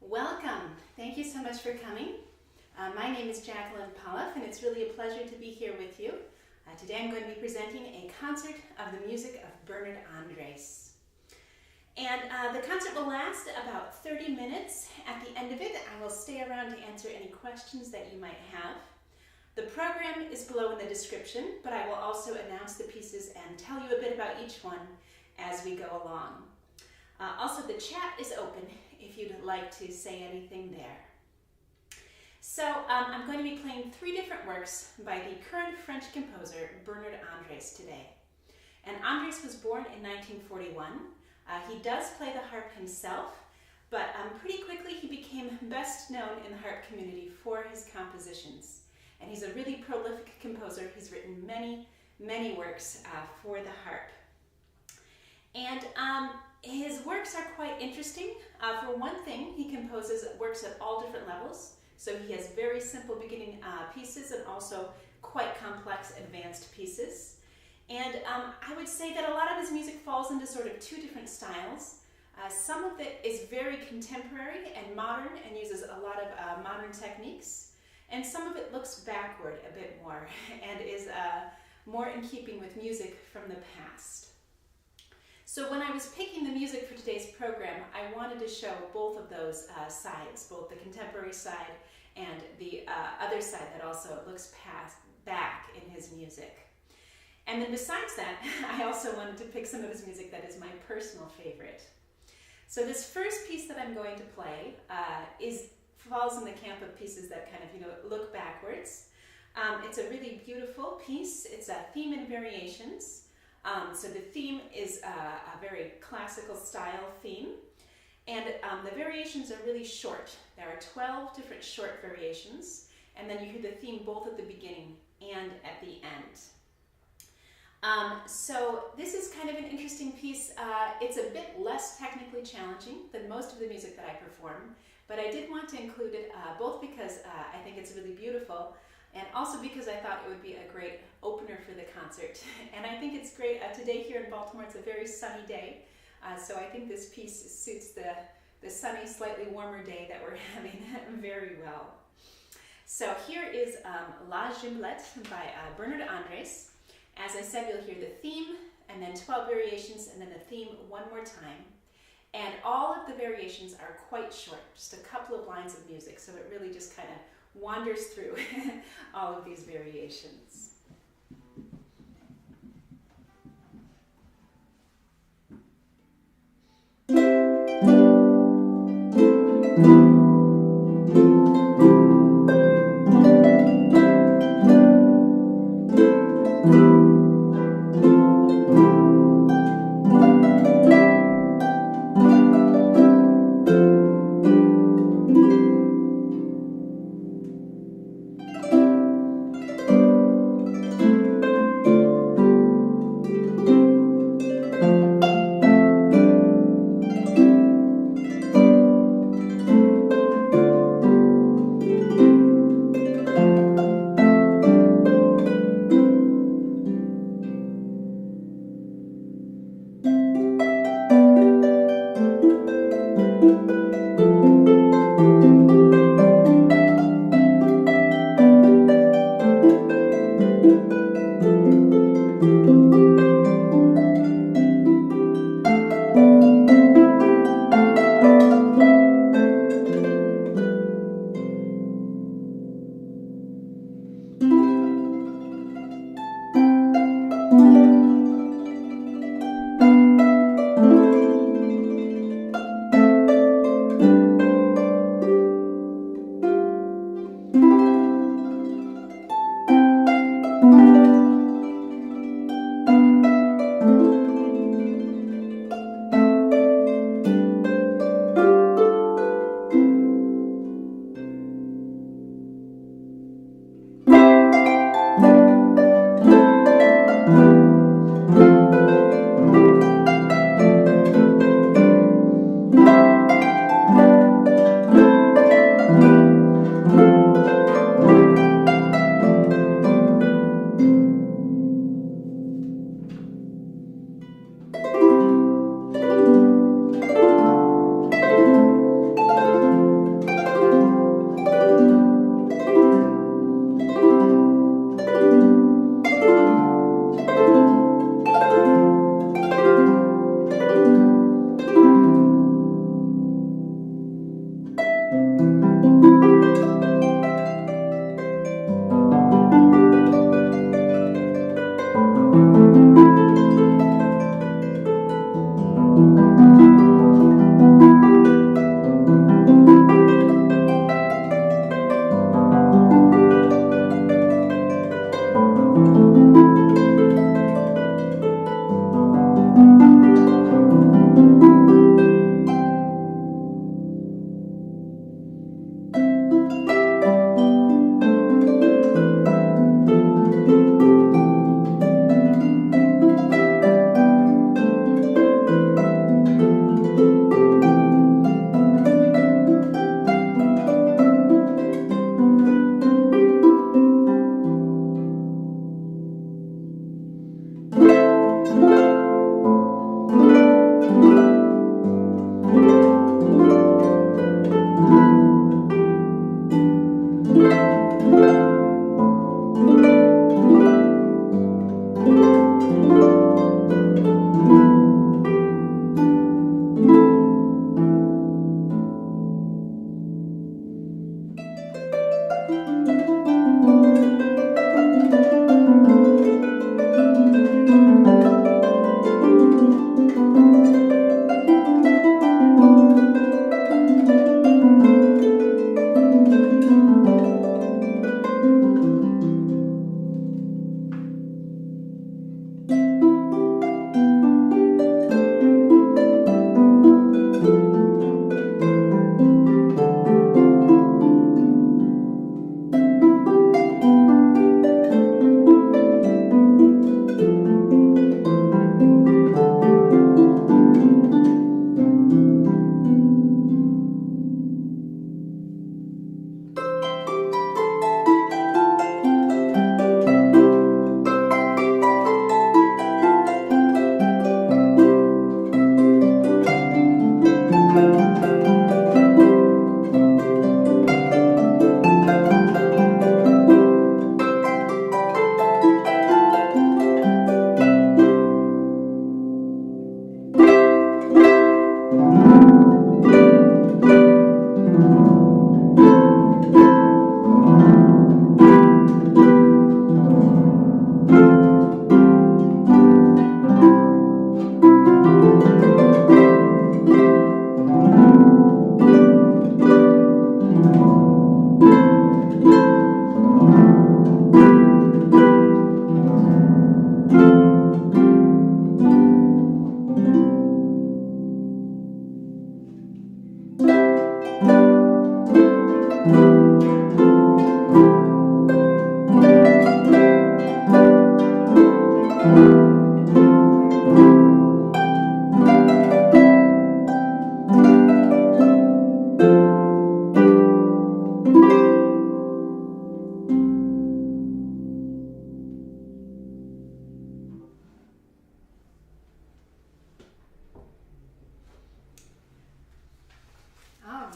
Welcome. Thank you so much for coming. My name is Jacqueline Pollauf, and it's really a pleasure to be here with you. Today I'm going to be presenting a concert of the music of Bernard Andrès. And the concert will last about 30 minutes. At the end of it, I will stay around to answer any questions that you might have. The program is below in the description, but I will also announce the pieces and tell you a bit about each one as we go along. Also, the chat is open if you'd like to say anything there. So I'm going to be playing 3 different works by the current French composer Bernard Andrès today. And Andrès was born in 1941. He does play the harp himself, but pretty quickly he became best known in the harp community for his compositions. And he's a really prolific composer. He's written many, many works for the harp. And his works are quite interesting. For one thing, he composes works at all different levels. So he has very simple beginning pieces and also quite complex advanced pieces. And I would say that a lot of his music falls into sort of 2 different styles. Some of it is very contemporary and modern and uses a lot of modern techniques. And some of it looks backward a bit more and is more in keeping with music from the past. So when I was picking the music for today's program, I wanted to show both of those sides, both the contemporary side and the other side that also looks back in his music. And then besides that, I also wanted to pick some of his music that is my personal favorite. So this first piece that I'm going to play falls in the camp of pieces that kind of, look backwards. It's a really beautiful piece. It's a theme and variations. So the theme is a very classical style theme, and the variations are really short. There are 12 different short variations, and then you hear the theme both at the beginning and at the end. So this is kind of an interesting piece. It's a bit less technically challenging than most of the music that I perform, but I did want to include it both because I think it's really beautiful, and also because I thought it would be a great opener for the concert. And I think it's great. Today here in Baltimore, it's a very sunny day. So I think this piece suits the sunny, slightly warmer day that we're having very well. So here is La Gimblette by Bernard Andrès. As I said, you'll hear the theme and then 12 variations and then the theme one more time. And all of the variations are quite short, just a couple of lines of music. So it really just kind of wanders through all of these variations.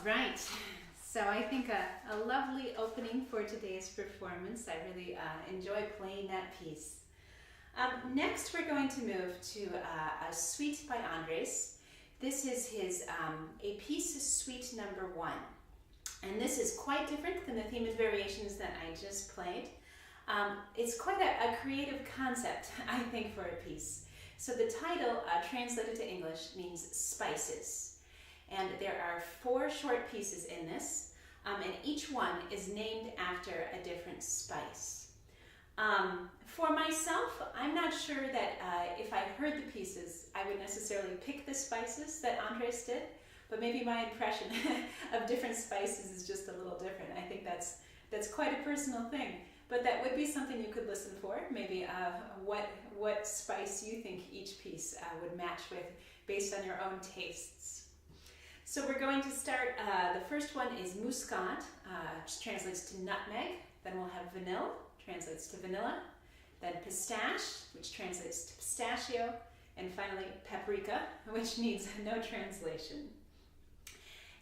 Right, so I think a lovely opening for today's performance. I really enjoy playing that piece. Next we're going to move to a suite by Andrès. This is his Épices Suite number 1. And this is quite different than the theme and variations that I just played. It's quite a creative concept, I think, for a piece. So the title, translated to English, means spices. And there are 4 short pieces in this, and each one is named after a different spice. For myself, I'm not sure that if I heard the pieces, I would necessarily pick the spices that Andrès did, but maybe my impression of different spices is just a little different. I think that's quite a personal thing, but that would be something you could listen for. Maybe what spice you think each piece would match with based on your own tastes. So we're going to start, the first one is Muscade, which translates to nutmeg. Then we'll have Vanille, translates to vanilla. Then Pistache, which translates to pistachio. And finally, Paprika, which needs no translation.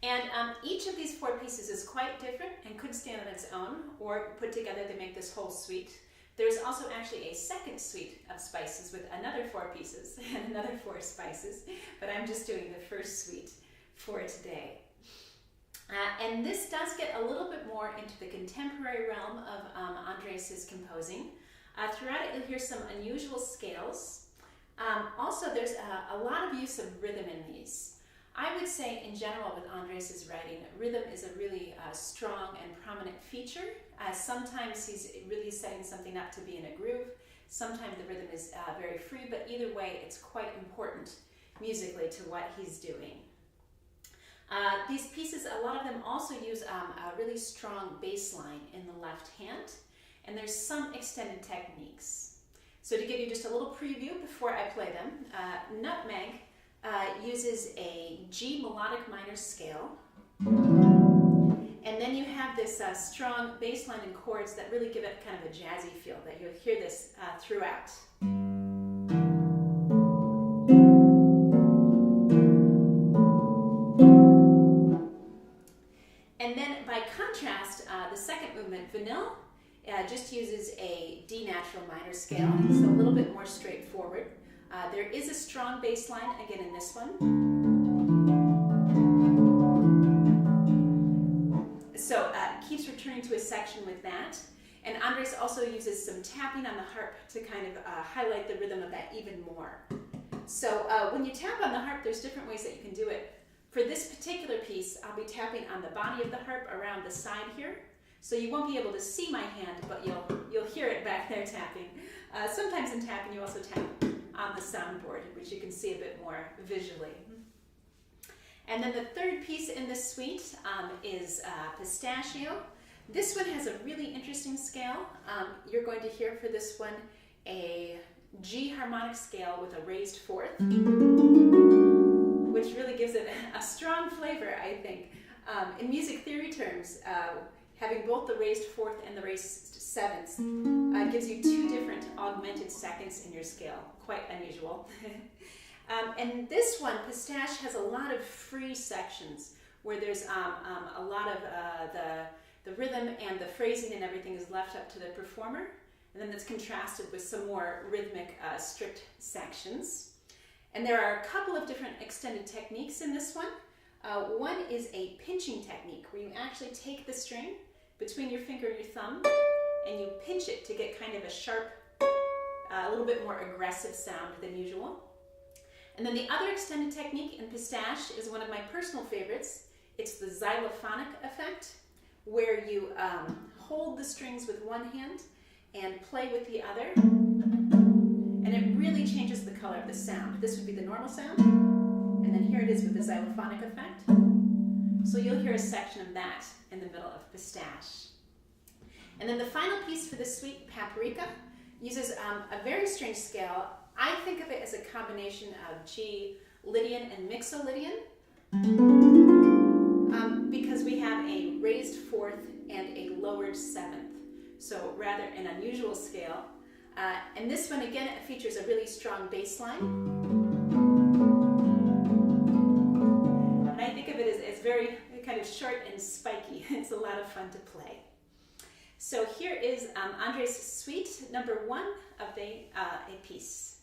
And each of these 4 pieces is quite different and could stand on its own, or put together to make this whole suite. There's also actually a second suite of spices with another 4 pieces and another 4 spices, but I'm just doing the first suite for today. And this does get a little bit more into the contemporary realm of Andrès' composing. Throughout it, you'll hear some unusual scales. Also, there's a lot of use of rhythm in these. I would say, in general, with Andrès' writing, rhythm is a really strong and prominent feature. Sometimes he's really setting something up to be in a groove. Sometimes the rhythm is very free, but either way, it's quite important musically to what he's doing. These pieces, a lot of them also use a really strong bass line in the left hand, and there's some extended techniques. So to give you just a little preview before I play them, Nutmeg uses a G melodic minor scale, and then you have this strong bass line and chords that really give it kind of a jazzy feel, that you'll hear this throughout. And then by contrast, the second movement, Vanille, just uses a D natural minor scale, so a little bit more straightforward. There is a strong bass line, again, in this one. So keeps returning to a section with that. And Andrès also uses some tapping on the harp to kind of highlight the rhythm of that even more. So when you tap on the harp, there's different ways that you can do it. For this particular piece, I'll be tapping on the body of the harp around the side here. So you won't be able to see my hand, but you'll hear it back there tapping. Sometimes in tapping, you also tap on the soundboard, which you can see a bit more visually. And then the third piece in this suite is Pistachio. This one has a really interesting scale. You're going to hear for this one a G harmonic scale with a raised fourth, which really gives it a strong flavor, I think. In music theory terms, having both the raised fourth and the raised sevenths gives you 2 different augmented seconds in your scale. Quite unusual. And this one, Pistache, has a lot of free sections where there's a lot of the rhythm and the phrasing and everything is left up to the performer. And then it's contrasted with some more rhythmic, strict sections. And there are a couple of different extended techniques in this one. One is a pinching technique where you actually take the string between your finger and your thumb and you pinch it to get kind of a sharp, a little bit more aggressive sound than usual. And then the other extended technique in Pistache is one of my personal favorites. It's the xylophonic effect, where you hold the strings with one hand and play with the other, and it really changes the color of the sound. This would be the normal sound, and then here it is with the xylophonic effect. So you'll hear a section of that in the middle of Pistache. And then the final piece for this suite, Paprika, uses a very strange scale. I think of it as a combination of G Lydian and Mixolydian, because we have a raised fourth and a lowered seventh. So rather an unusual scale. And this one, again, it features a really strong bass line. And I think of it as very kind of short and spiky. It's a lot of fun to play. So here is Andrès' suite number 1 of the Épices.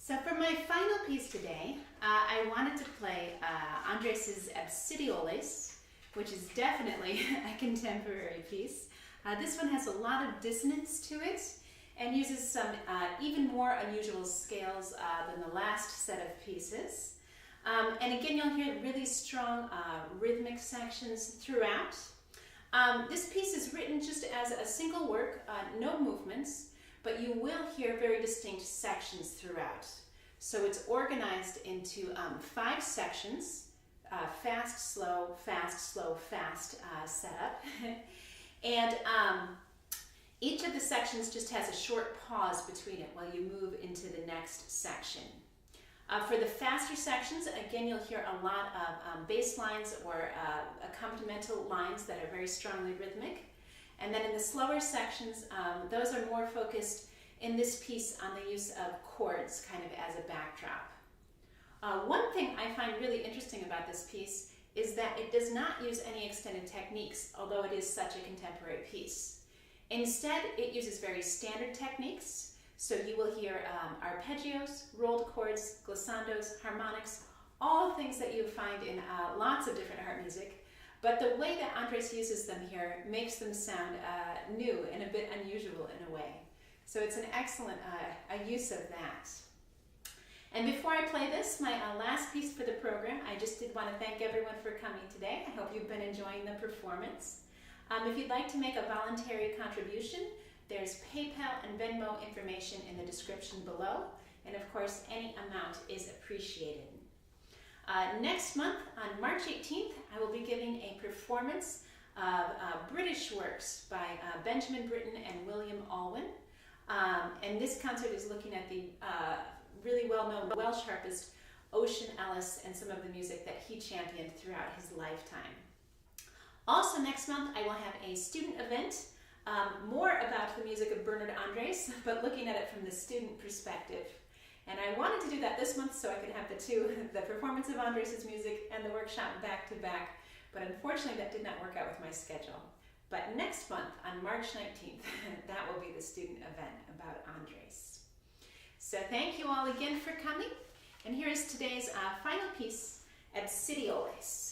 So for my final piece today, I wanted to play Andrès' Absidioles, which is definitely a contemporary piece. This one has a lot of dissonance to it and uses some even more unusual scales than the last set of pieces. And again, you'll hear really strong rhythmic sections throughout. This piece is written just as a single work, no movements, but you will hear very distinct sections throughout. So it's organized into 5 sections, fast, slow, fast, slow, fast setup. And each of the sections just has a short pause between it while you move into the next section. For the faster sections, again, you'll hear a lot of bass lines or accompanimental lines that are very strongly rhythmic. And then in the slower sections, those are more focused in this piece on the use of chords kind of as a backdrop. One thing I find really interesting about this piece is that it does not use any extended techniques, although it is such a contemporary piece. Instead, it uses very standard techniques, So you will hear arpeggios, rolled chords, glissandos, harmonics, all things that you find in lots of different harp music. But the way that Andrès uses them here makes them sound new and a bit unusual in a way. So it's an excellent use of that. And before I play this, my last piece for the program, I just did want to thank everyone for coming today. I hope you've been enjoying the performance. If you'd like to make a voluntary contribution, there's PayPal and Venmo information in the description below. And of course, any amount is appreciated. Next month, on March 18th, I will be giving a performance of British works by Benjamin Britten and William Alwyn. And this concert is looking at the really well-known Welsh harpist Ocean Ellis and some of the music that he championed throughout his lifetime. Also next month I will have a student event, more about the music of Bernard Andrès, but looking at it from the student perspective. And I wanted to do that this month so I could have the performance of Andrés' music and the workshop back to back, but unfortunately that did not work out with my schedule. But next month, on March 19th, that will be the student event about Andrés. So thank you all again for coming. And here is today's final piece, Absidioles.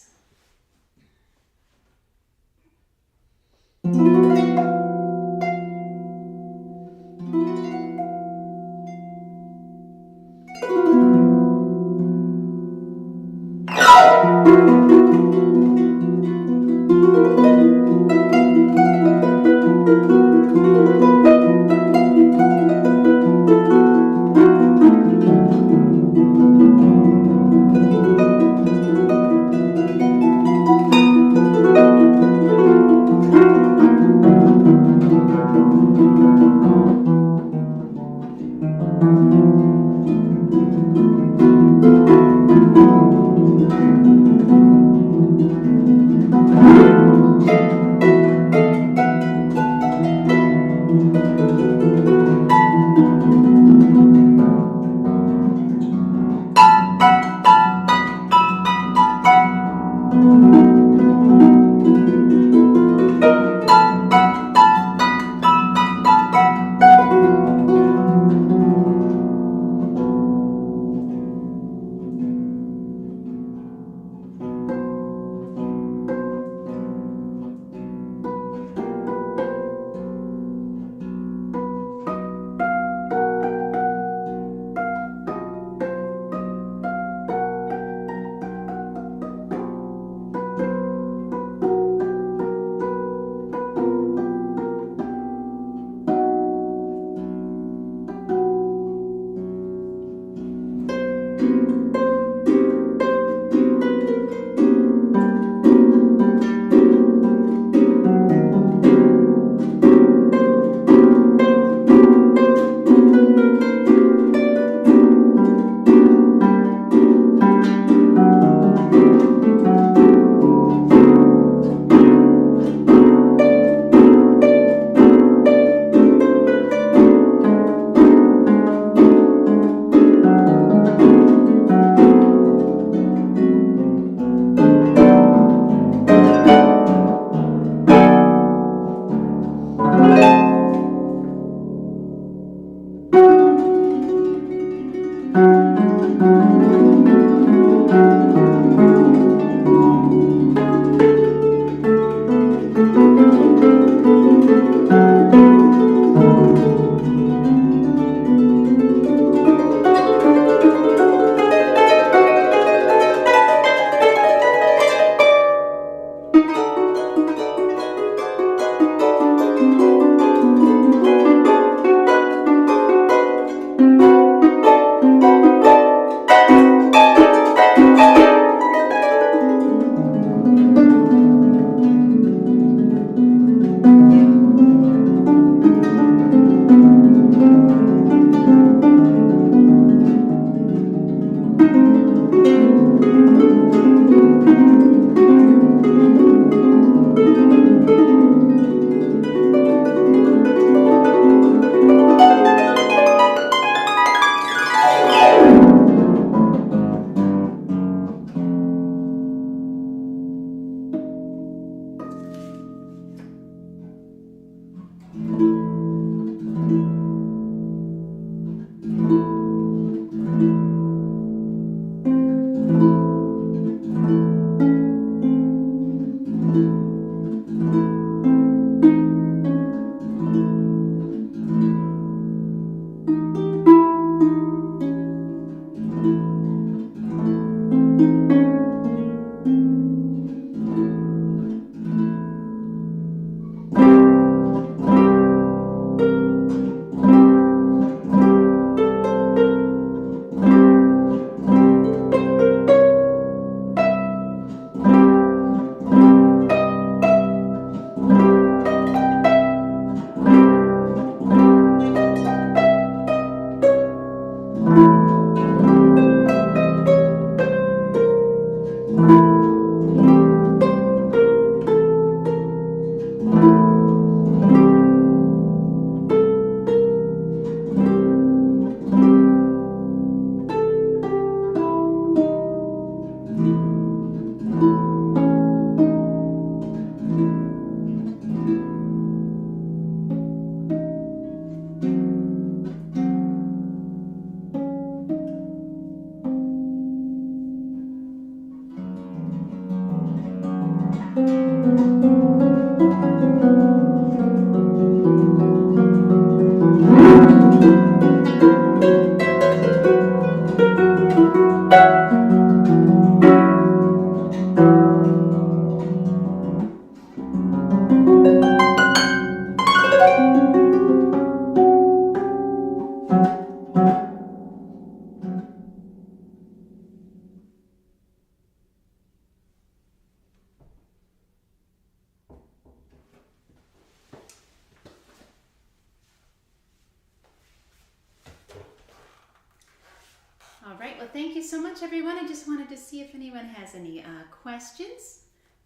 All right, well, thank you so much, everyone. I just wanted to see if anyone has any questions.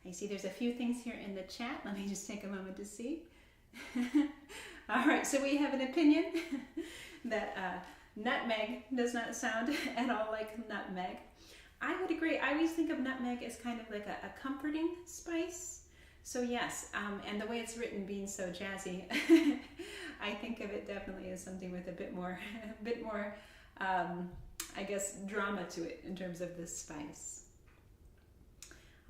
I see there's a few things here in the chat. Let me just take a moment to see. All right, so we have an opinion that nutmeg does not sound at all like nutmeg. I would agree. I always think of nutmeg as kind of like a comforting spice. So yes, and the way it's written being so jazzy, I think of it definitely as something with a bit more, I guess, drama to it in terms of this spice.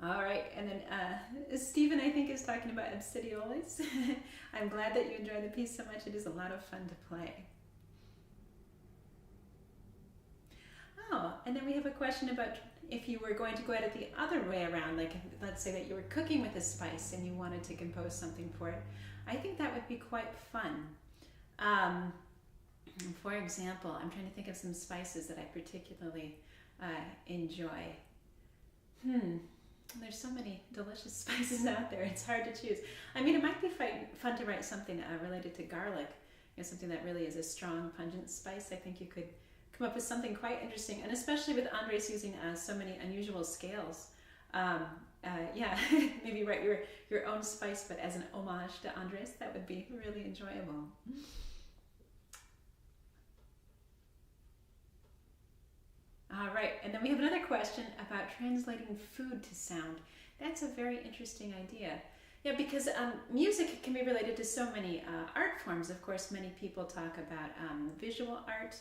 All right, and then Stephen, I think, is talking about Absidioles. I'm glad that you enjoy the piece so much. It is a lot of fun to play. Oh, and then we have a question about if you were going to go at it the other way around, like let's say that you were cooking with a spice and you wanted to compose something for it. I think that would be quite fun. For example, I'm trying to think of some spices that I particularly enjoy. There's so many delicious spices out there. It's hard to choose. I mean, it might be fun to write something related to garlic, something that really is a strong, pungent spice. I think you could come up with something quite interesting, and especially with Andrès using so many unusual scales. Yeah, maybe write your own spice, but as an homage to Andrès. That would be really enjoyable. All right, and then we have another question about translating food to sound. That's a very interesting idea. Yeah, because music can be related to so many art forms. Of course, many people talk about visual art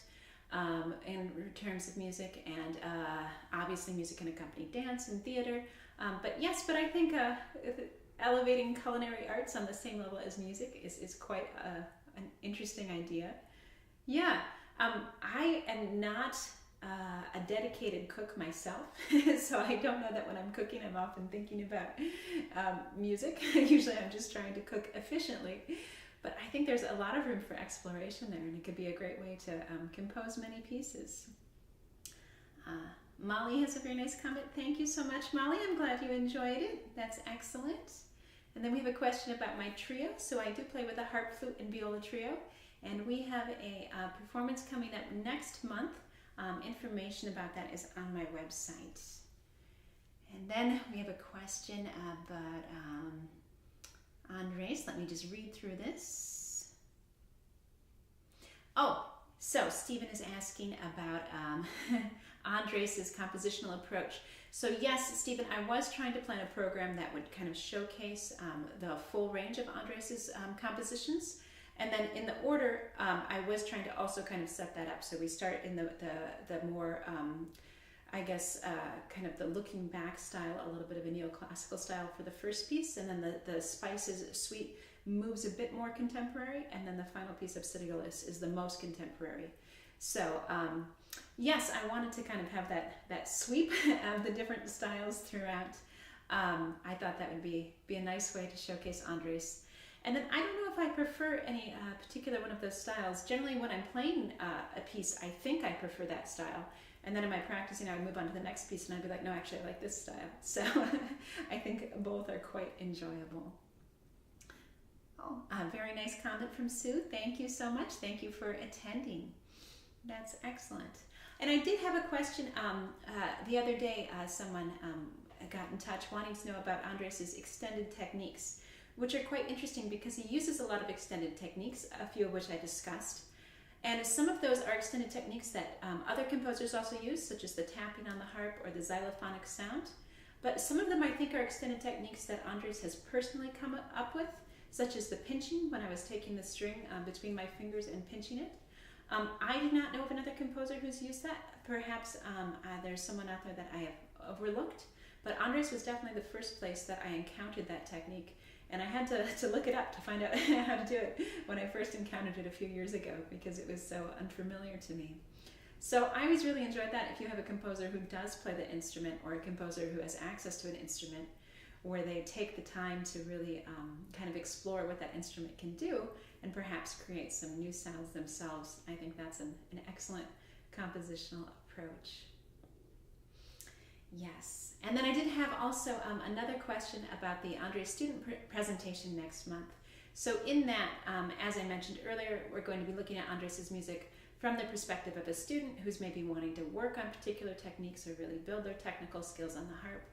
in terms of music, and obviously music can accompany dance and theater. But I think elevating culinary arts on the same level as music is quite an interesting idea. Yeah, I am not a dedicated cook myself, so I don't know that when I'm cooking I'm often thinking about music. Usually I'm just trying to cook efficiently, but I think there's a lot of room for exploration there, and it could be a great way to compose many pieces. Molly has a very nice comment. Thank you so much, Molly. I'm glad you enjoyed it. That's excellent. And then we have a question about my trio. So I do play with a harp, flute, and viola trio, and we have a performance coming up next month. Information about that is on my website. And then we have a question about Andrès. Let me just read through this. Oh, so Stephen is asking about Andrès' compositional approach. So yes, Stephen, I was trying to plan a program that would kind of showcase the full range of Andrès' compositions. And then in the order, I was trying to also kind of set that up. So we start in the more, I guess, kind of the looking back style, a little bit of a neoclassical style for the first piece. And then the Spices Suite moves a bit more contemporary, and then the final piece, Absidioles, is the most contemporary. So yes, I wanted to kind of have that sweep of the different styles throughout. I thought that would be a nice way to showcase Andrès. And then I don't know if I prefer any particular one of those styles. Generally, when I'm playing a piece, I think I prefer that style. And then in my practicing, I would move on to the next piece, and I'd be like, no, actually, I like this style. So I think both are quite enjoyable. Oh, a very nice comment from Sue. Thank you so much. Thank you for attending. That's excellent. And I did have a question the other day. Someone got in touch wanting to know about Andrés's extended techniques, which are quite interesting because he uses a lot of extended techniques, a few of which I discussed. And some of those are extended techniques that other composers also use, such as the tapping on the harp or the xylophonic sound. But some of them I think are extended techniques that Andrès has personally come up with, such as the pinching, when I was taking the string between my fingers and pinching it. I do not know of another composer who's used that. Perhaps there's someone out there that I have overlooked. But Andrès was definitely the first place that I encountered that technique. And I had to look it up to find out how to do it when I first encountered it a few years ago, because it was so unfamiliar to me. So I always really enjoyed that. If you have a composer who does play the instrument, or a composer who has access to an instrument, where they take the time to really kind of explore what that instrument can do and perhaps create some new sounds themselves, I think that's an excellent compositional approach. Yes. And then I did have also another question about the Andrès student presentation next month. So in that, as I mentioned earlier, we're going to be looking at Andrés's music from the perspective of a student who's maybe wanting to work on particular techniques or really build their technical skills on the harp.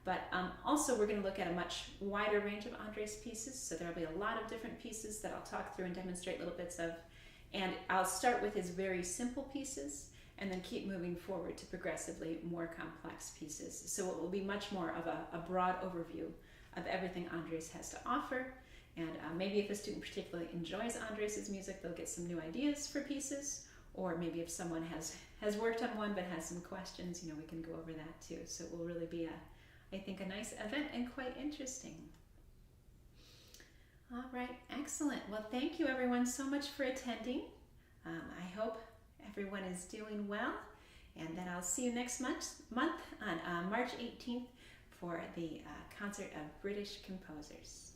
But also we're going to look at a much wider range of Andrès pieces. So there'll be a lot of different pieces that I'll talk through and demonstrate little bits of. And I'll start with his very simple pieces, and then keep moving forward to progressively more complex pieces. So it will be much more of a broad overview of everything Andrès has to offer. And maybe if a student particularly enjoys Andrés's music, they'll get some new ideas for pieces. Or maybe if someone has worked on one but has some questions, we can go over that too. So it will really be, I think, a nice event and quite interesting. All right, excellent. Well, thank you everyone so much for attending. I hope everyone is doing well, and then I'll see you next month on March 18th for the concert of British composers.